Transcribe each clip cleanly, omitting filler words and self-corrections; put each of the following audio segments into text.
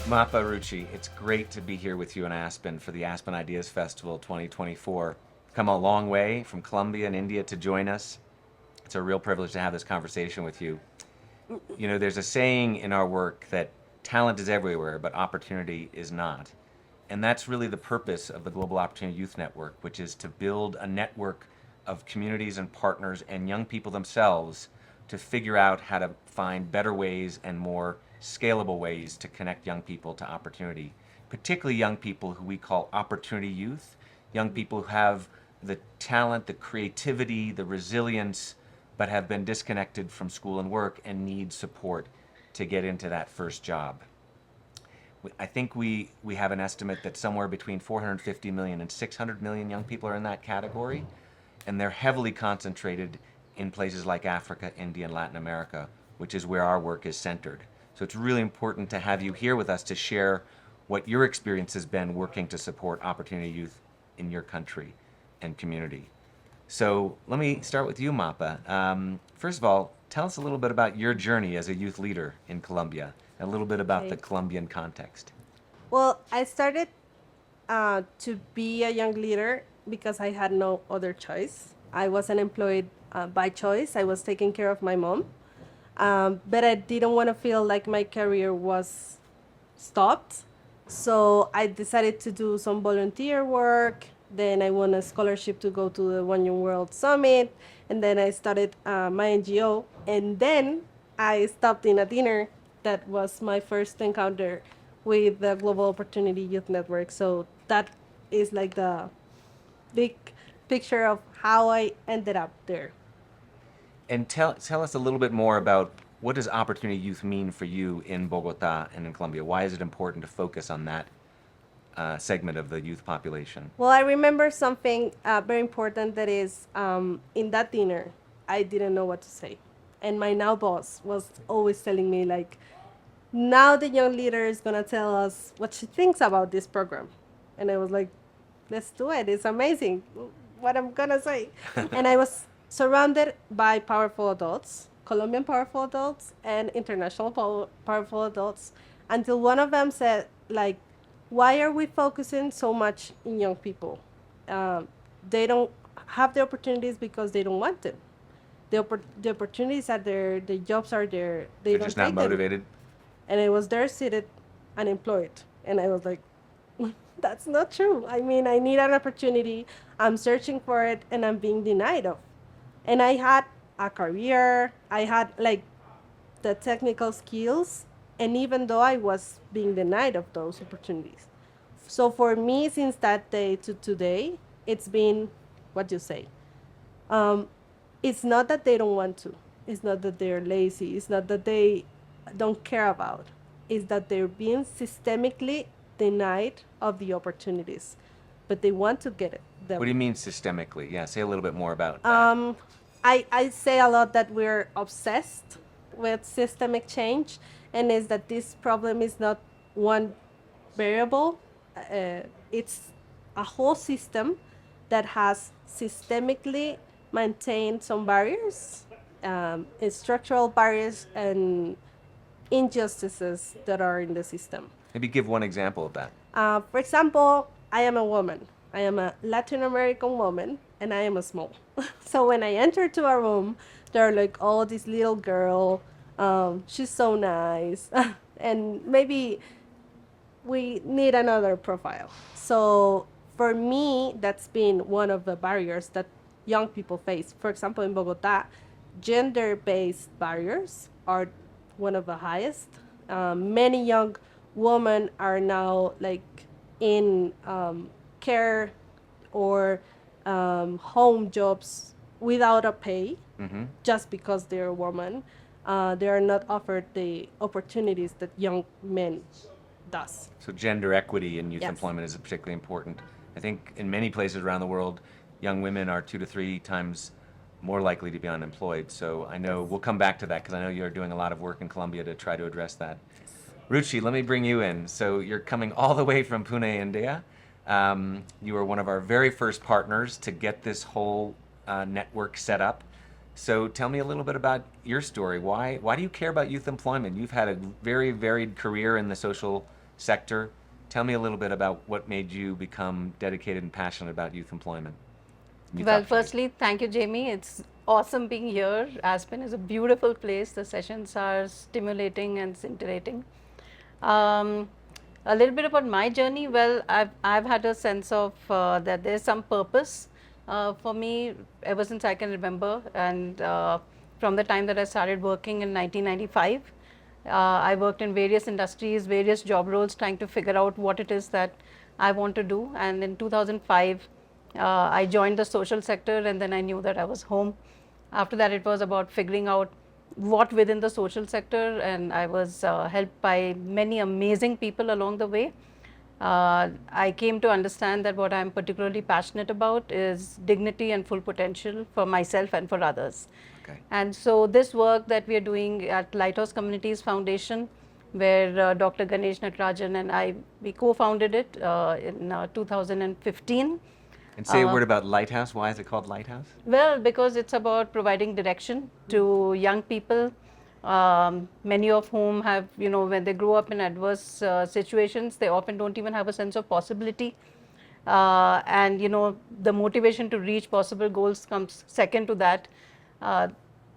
Mapa Ruchi, it's great to be here with you in Aspen for the Aspen Ideas Festival 2024. Come a long way from Colombia and India to join us. It's a real privilege to have this conversation with you. You know, there's a saying in our work that talent is everywhere, but opportunity is not. And that's really the purpose of the Global Opportunity Youth Network, which is to build a network of communities and partners and young people themselves to figure out how to find better ways and more scalable ways to connect young people to opportunity, particularly young people who we call opportunity youth, young people who have the talent, the creativity, the resilience, but have been disconnected from school and work and need support to get into that first job. I think we have an estimate that somewhere between 450 million and 600 million young people are in that category, and they're heavily concentrated in places like Africa, India, and Latin America, which is where our work is centered. So it's really important to have you here with us to share what your experience has been working to support opportunity youth in your country and community. So let me start with you, Mapa. First of all, tell us a little bit about your journey as a youth leader in Colombia, a little bit about the Colombian context. Well, I started to be a young leader because I had no other choice. I wasn't employed by choice. I was taking care of my mom. But I didn't want to feel like my career was stopped. So I decided to do some volunteer work. Then I won a scholarship to go to the One Young World Summit. And then I started my NGO. And then I stopped in a dinner. That was my first encounter with the Global Opportunity Youth Network. So that is like the big picture of how I ended up there. And tell us a little bit more about what does opportunity youth mean for you in Bogota and in Colombia? Why is it important to focus on that segment of the youth population? Well, I remember something very important that is in that dinner, I didn't know what to say. And my now boss was always telling me, like, now the young leader is going to tell us what she thinks about this program. And I was like, let's do it. It's amazing what I'm going to say. And I was surrounded by powerful adults, Colombian powerful adults and international powerful adults, until one of them said, like, why are we focusing so much in young people? They don't have the opportunities because they don't want them. The opportunities are there, the jobs are there. They're Don't just not take them. motivated. And I was there seated unemployed. And I was like, that's not true. I mean, I need an opportunity. I'm searching for it and I'm being denied of. And I had a career. I had like the technical skills. And even though I was being denied of those opportunities. So for me, since that day to today, it's been what you say. Um, it's not that they don't want to. It's not that they're lazy. It's not that they don't care about. It's that they're being systemically denied of the opportunities, but they want to get it. What do you mean systemically? Yeah, say a little bit more about that. I say a lot that we're obsessed with systemic change, and is that this problem is not one variable. It's a whole system that has systemically maintained some barriers, structural barriers and injustices that are in the system. Maybe give one example of that. For example, I am a woman. I am a Latin American woman, and I am a small. So when I enter to a room, they're like, oh, this little girl, she's so nice. And maybe we need another profile. So for me, that's been one of the barriers that young people face. For example, in Bogota, gender-based barriers are one of the highest. Many young women are now like in care or home jobs without a pay, just because they're a woman. They are not offered the opportunities that young men does. So gender equity in youth Yes. employment is particularly important. I think in many places around the world, young women are 2 to 3 times more likely to be unemployed. So I know we'll come back to that because I know you're doing a lot of work in Colombia to try to address that. Ruchi, let me bring you in. So you're coming all the way from Pune, India. You were one of our very first partners to get this whole network set up. So tell me a little bit about your story. Why do you care about youth employment? You've had a very varied career in the social sector. Tell me a little bit about what made you become dedicated and passionate about youth employment. Youth Well, opportunities. firstly, thank you, Jamie. It's awesome being here. Aspen is a beautiful place. The sessions are stimulating and scintillating. Um, a little bit about my journey. Well, I've had a sense of that there's some purpose for me ever since I can remember, and from the time that I started working in 1995. I worked in various industries, various job roles, trying to figure out what it is that I want to do. And in 2005, I joined the social sector, and then I knew that I was home. After that, it was about figuring out what within the social sector, and I was helped by many amazing people along the way. I came to understand that what I'm particularly passionate about is dignity and full potential for myself and for others. Okay. And so this work that we are doing at Lighthouse Communities Foundation, where Dr. Ganesh Natarajan and I, we co-founded it in 2015. And say a word about Lighthouse. Why is it called Lighthouse? Well, because it's about providing direction to young people, many of whom have, when they grow up in adverse situations, they often don't even have a sense of possibility. And, the motivation to reach possible goals comes second to that. Uh,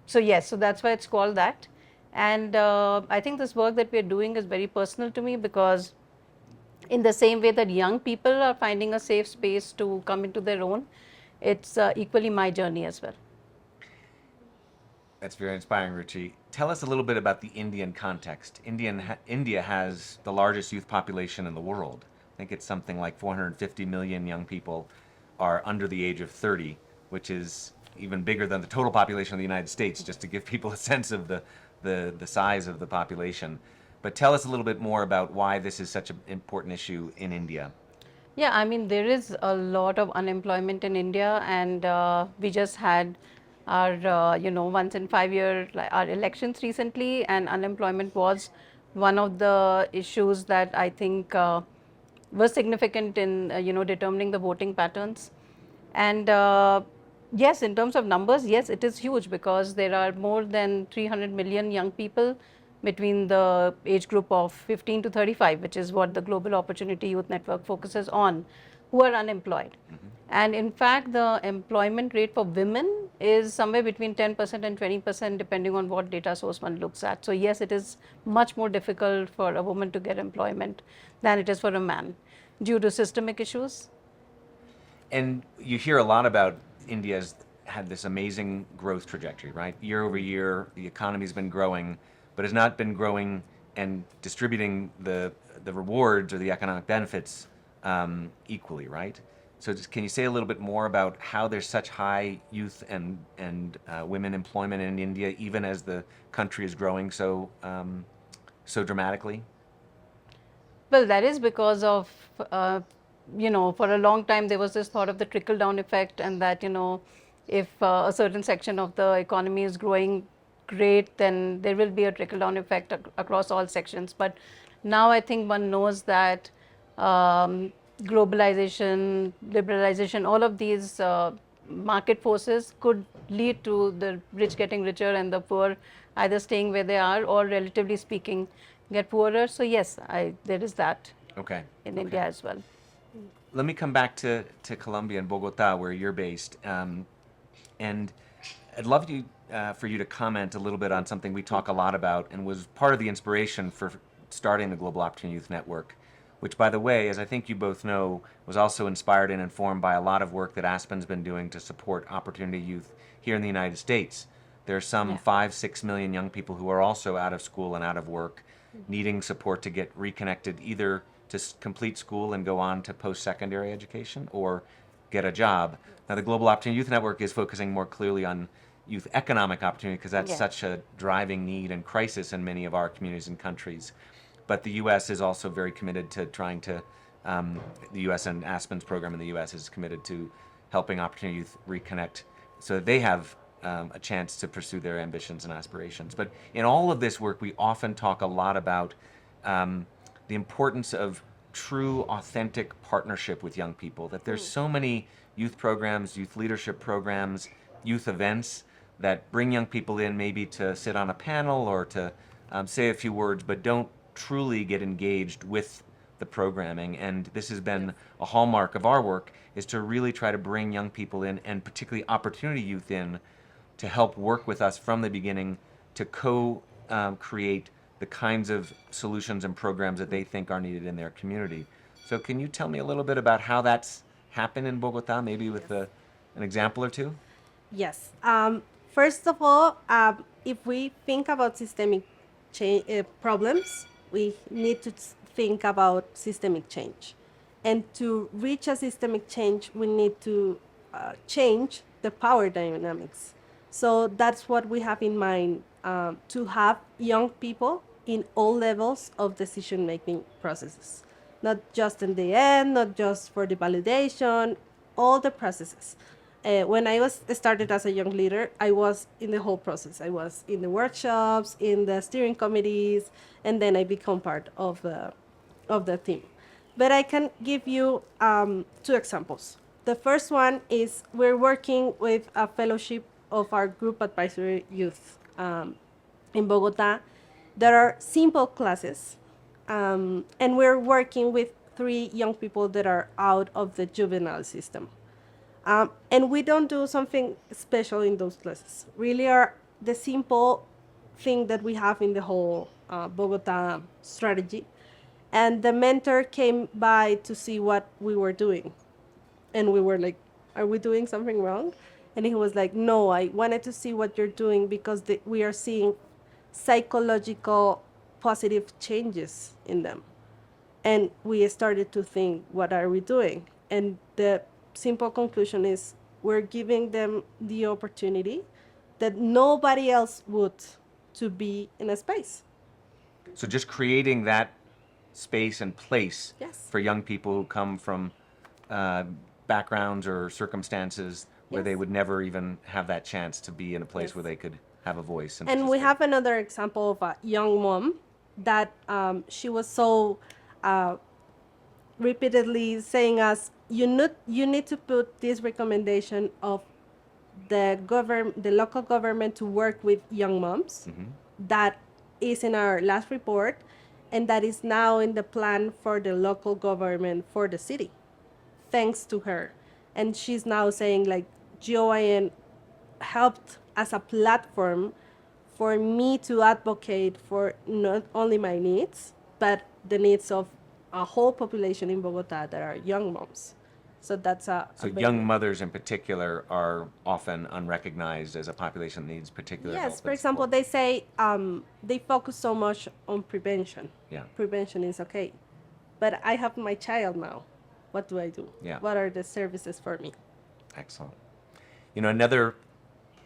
so, yes, so that's why it's called that. And I think this work that we're doing is very personal to me because in the same way that young people are finding a safe space to come into their own, it's equally my journey as well. That's very inspiring, Ruchi. Tell us a little bit about the Indian context. India has the largest youth population in the world. I think it's something like 450 million young people are under the age of 30, which is even bigger than the total population of the United States, just to give people a sense of the size of the population. But tell us a little bit more about why this is such an important issue in India. Yeah, I mean, there is a lot of unemployment in India, and we just had our, once in 5 year, our elections recently, and unemployment was one of the issues that I think was significant in, determining the voting patterns. And yes, in terms of numbers, yes, it is huge because there are more than 300 million young people between the age group of 15 to 35, which is what the Global Opportunity Youth Network focuses on, who are unemployed. And in fact, the employment rate for women is somewhere between 10% and 20%, depending on what data source one looks at. So yes, it is much more difficult for a woman to get employment than it is for a man due to systemic issues. And you hear a lot about India's had this amazing growth trajectory, right? Year over year, the economy's been growing, but has not been growing and distributing the rewards or the economic benefits equally, right? So just can you say a little bit more about how there's such high youth and women employment in India, even as the country is growing so dramatically? Well, that is because of, for a long time there was this thought of the trickle down effect, and that, if a certain section of the economy is growing great, then there will be a trickle down effect across all sections. But now I think one knows that globalization, liberalization, all of these market forces could lead to the rich getting richer and the poor either staying where they are or, relatively speaking, get poorer. So yes, there is that Okay. in Okay. India as well. Let me come back to Colombia and Bogota, where you're based. And I'd love for you to comment a little bit on something we talk a lot about and was part of the inspiration for starting the Global Opportunity Youth Network, which, by the way, as I think you both know, was also inspired and informed by a lot of work that Aspen's been doing to support opportunity youth here in the United States. There are some Yeah. 5-6 million young people who are also out of school and out of work, needing support to get reconnected, either to complete school and go on to post-secondary education or get a job. Now, the Global Opportunity Youth Network is focusing more clearly on youth economic opportunity because that's Yeah. such a driving need and crisis in many of our communities and countries. But the U.S. is also very committed to trying to, the U.S. and Aspen's program in the U.S. is committed to helping opportunity youth reconnect so that they have a chance to pursue their ambitions and aspirations. But in all of this work, we often talk a lot about the importance of true, authentic partnership with young people, that there's so many youth programs, youth leadership programs, youth events that bring young people in maybe to sit on a panel or to say a few words, but don't truly get engaged with the programming. And this has been a hallmark of our work, is to really try to bring young people in, and particularly opportunity youth in, to help work with us from the beginning to create the kinds of solutions and programs that they think are needed in their community. So can you tell me a little bit about how that's happened in Bogota, maybe with an example or two? Yes. First of all, if we think about systemic problems, we need to think about systemic change. And to reach a systemic change, we need to change the power dynamics. So that's what we have in mind, to have young people in all levels of decision-making processes. Not just in the end, not just for the validation, all the processes. When I was started as a young leader, I was in the whole process. I was in the workshops, in the steering committees, and then I become part of the team. But I can give you two examples. The first one is we're working with a fellowship of our group advisory youth in Bogota. There are simple classes, and we're working with 3 young people that are out of the juvenile system. And we don't do something special in those classes. Really are the simple thing that we have in the whole Bogota strategy. And the mentor came by to see what we were doing. And we were like, are we doing something wrong? And he was like, no, I wanted to see what you're doing because we are seeing psychological positive changes in them. And we started to think, what are we doing? And the simple conclusion is we're giving them the opportunity that nobody else would, to be in a space. So just creating that space and place Yes. for young people who come from backgrounds or circumstances where they Yes. would never even have that chance to be in a place Yes. where they could have a voice. And we participate. have another example of a young mom that she was so repeatedly saying us, you need to put this recommendation of the local government to work with young moms. That is in our last report, and that is now in the plan for the local government for the city, thanks to her. And she's now saying like, GOIN helped as a platform for me to advocate for not only my needs, but the needs of a whole population in Bogota that are young moms. So that's So young mothers in particular are often unrecognized as a population that needs particular help. Yes, for and example, support. they say they focus so much on prevention. Yeah. Prevention is okay. But I have my child now. What do I do? Yeah. What are the services for me? Excellent. You know, another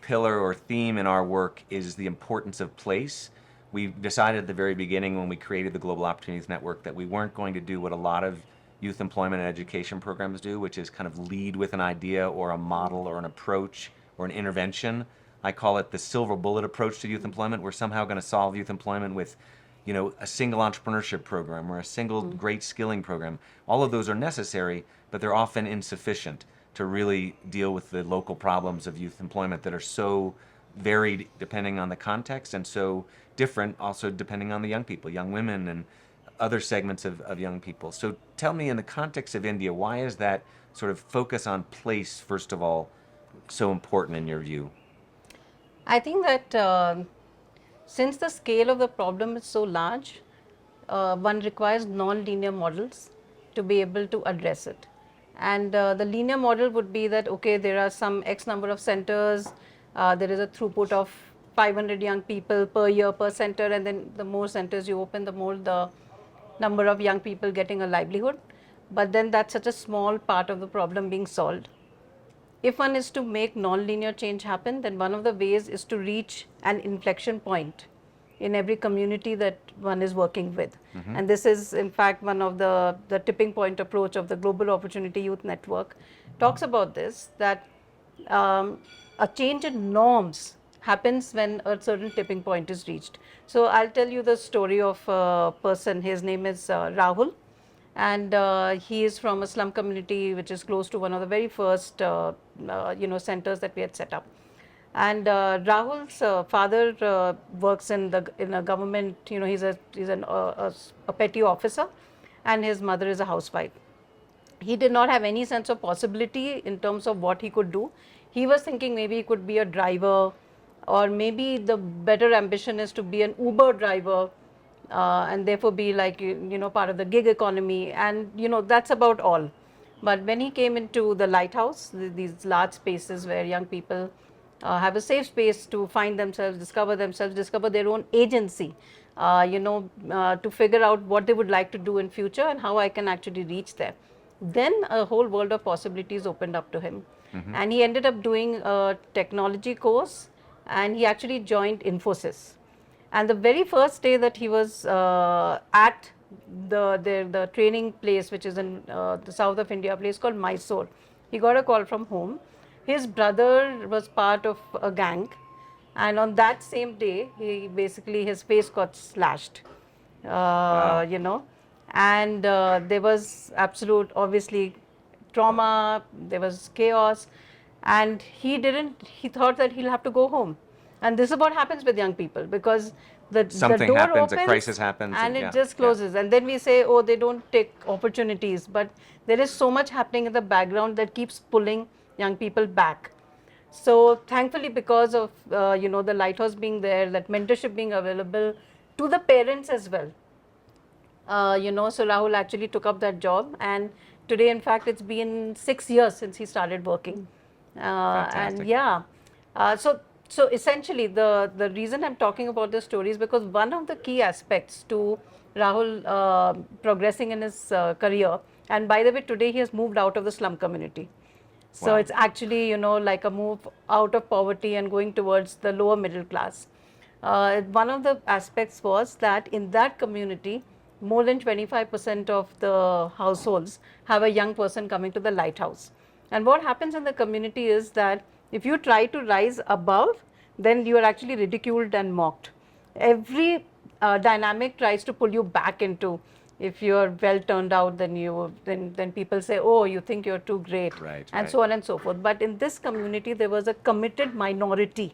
pillar or theme in our work is the importance of place. We decided at the very beginning when we created the Global Opportunities Network that we weren't going to do what a lot of youth employment and education programs do, which is kind of lead with an idea or a model or an approach or an intervention. I call it the silver bullet approach to youth employment. We're somehow going to solve youth employment with, you know, a single entrepreneurship program or a single great skilling program. All of those are necessary, but they're often insufficient to really deal with the local problems of youth employment that are so varied depending on the context and so different also depending on the young people, young women and other segments of young people. So tell me, in the context of India, why is that sort of focus on place, first of all, so important in your view? I think that since the scale of the problem is so large, one requires non-linear models to be able to address it. And the linear model would be that, okay, there are some X number of centers, there is a throughput of 500 young people per year per center, and then the more centers you open, the more the number of young people getting a livelihood. But then that's such a small part of the problem being solved. If one is to make non-linear change happen, then one of the ways is to reach an inflection point in every community that one is working with. And this is in fact one of the tipping point approach of the Global Opportunity Youth Network talks about this, that a change in norms happens when a certain tipping point is reached. So I'll tell you the story of a person. His name is Rahul, and he is from a slum community which is close to one of the very first centers that we had set up. And Rahul's father works in a government. He's a petty officer, and his mother is a housewife. He did not have any sense of possibility in terms of what he could do. He was thinking maybe he could be a driver, or maybe the better ambition is to be an Uber driver, and therefore be like, part of the gig economy, and that's about all. But when he came into the Lighthouse, these large spaces where young people have a safe space to find themselves, discover their own agency, to figure out what they would like to do in future and how I can actually reach there. Then a whole world of possibilities opened up to him. And he ended up doing a technology course, and he actually joined Infosys. And the very first day that he was at the training place, which is in the south of India, a place called Mysore, he got a call from home. His brother was part of a gang, and on that same day, his face got slashed. Wow. And there was absolute, obviously, trauma, there was chaos, and he thought that he'll have to go home. And this is what happens with young people, because the Something door happens, opens, a crisis happens, and yeah, it just yeah. closes. And then we say, oh, they don't take opportunities, but there is so much happening in the background that keeps pulling young people back. So thankfully, because of the Lighthouse being there, that mentorship being available to the parents as well, so Rahul actually took up that job, and today, in fact, it's been 6 years since he started working. Fantastic. And yeah, so essentially, the reason I'm talking about this story is because one of the key aspects to Rahul progressing in his career, and by the way, today he has moved out of the slum community. So Wow. it's actually, like a move out of poverty and going towards the lower middle class. One of the aspects was that in that community, more than 25% of the households have a young person coming to the Lighthouse. And what happens in the community is that if you try to rise above, then you are actually ridiculed and mocked. Every dynamic tries to pull you back into, if you're well turned out, then people say, oh, you think you're too great, Right, and right. so on and so forth. But in this community, there was a committed minority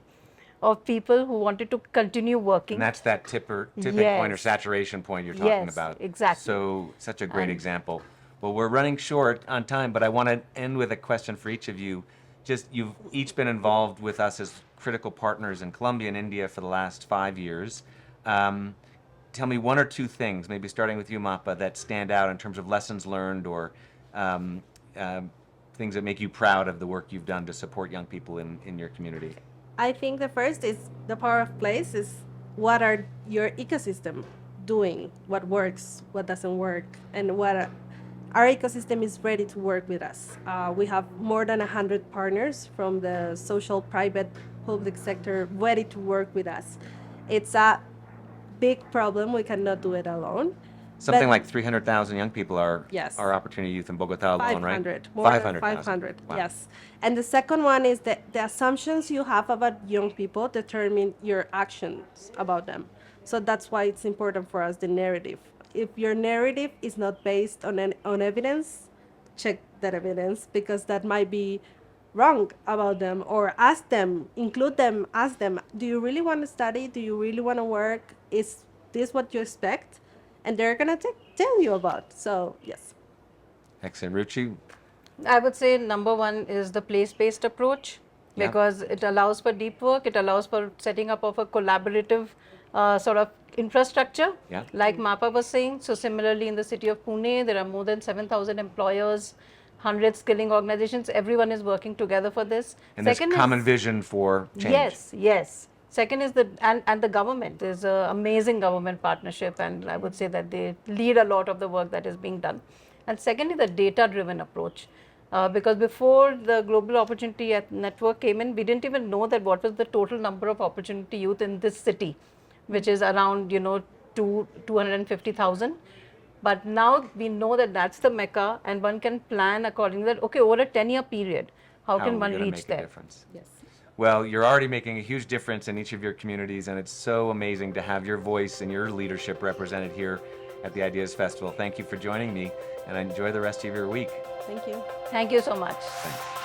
of people who wanted to continue working. And that's that tipping point or Yes. saturation point you're talking Yes, about. exactly. So, such a great And- example. Well, we're running short on time, but I want to end with a question for each of you. Just, you've each been involved with us as critical partners in Colombia and India for the last 5 years. Tell me one or two things, maybe starting with you, Mappa, that stand out in terms of lessons learned or things that make you proud of the work you've done to support young people in your community. I think the first is the power of place is what are your ecosystem doing, what works, what doesn't work, and what our ecosystem is ready to work with us. We have more than 100 partners from the social, private, public sector ready to work with us. It's a big problem. We cannot do it alone. Something But- like 300,000 young people are Yes. Opportunity Youth in Bogota alone, right? 500, more than 500,000. 500, Wow. yes. And the second one is that the assumptions you have about young people determine your actions about them. So that's why it's important for us, the narrative. If your narrative is not based on evidence, check that evidence, because that might be wrong about them, or ask them, include them, ask them, do you really want to study? Do you really want to work? Is this what you expect? And they're going to tell you about. So, yes. Excellent. Ruchi? I would say number one is the place-based approach, Yeah. because it allows for deep work, it allows for setting up of a collaborative sort of infrastructure, Yeah. like Mappa was saying. So similarly, in the city of Pune, there are more than 7,000 employers, 100 skilling organizations, everyone is working together for this. And there's common vision for change. Yes, yes. Second is and the government. There's an amazing government partnership, and I would say that they lead a lot of the work that is being done. And secondly, the data-driven approach. Because before the Global Opportunity Network came in, we didn't even know that what was the total number of opportunity youth in this city, which is around 250,000. But now we know that that's the mecca, and one can plan accordingly. That okay, over a 10-year period, how How can are we one gonna reach make a there? difference? Yes. Well, you're already making a huge difference in each of your communities, and it's so amazing to have your voice and your leadership represented here at the Ideas Festival. Thank you for joining me, and enjoy the rest of your week. Thank you. Thank you so much. Thanks.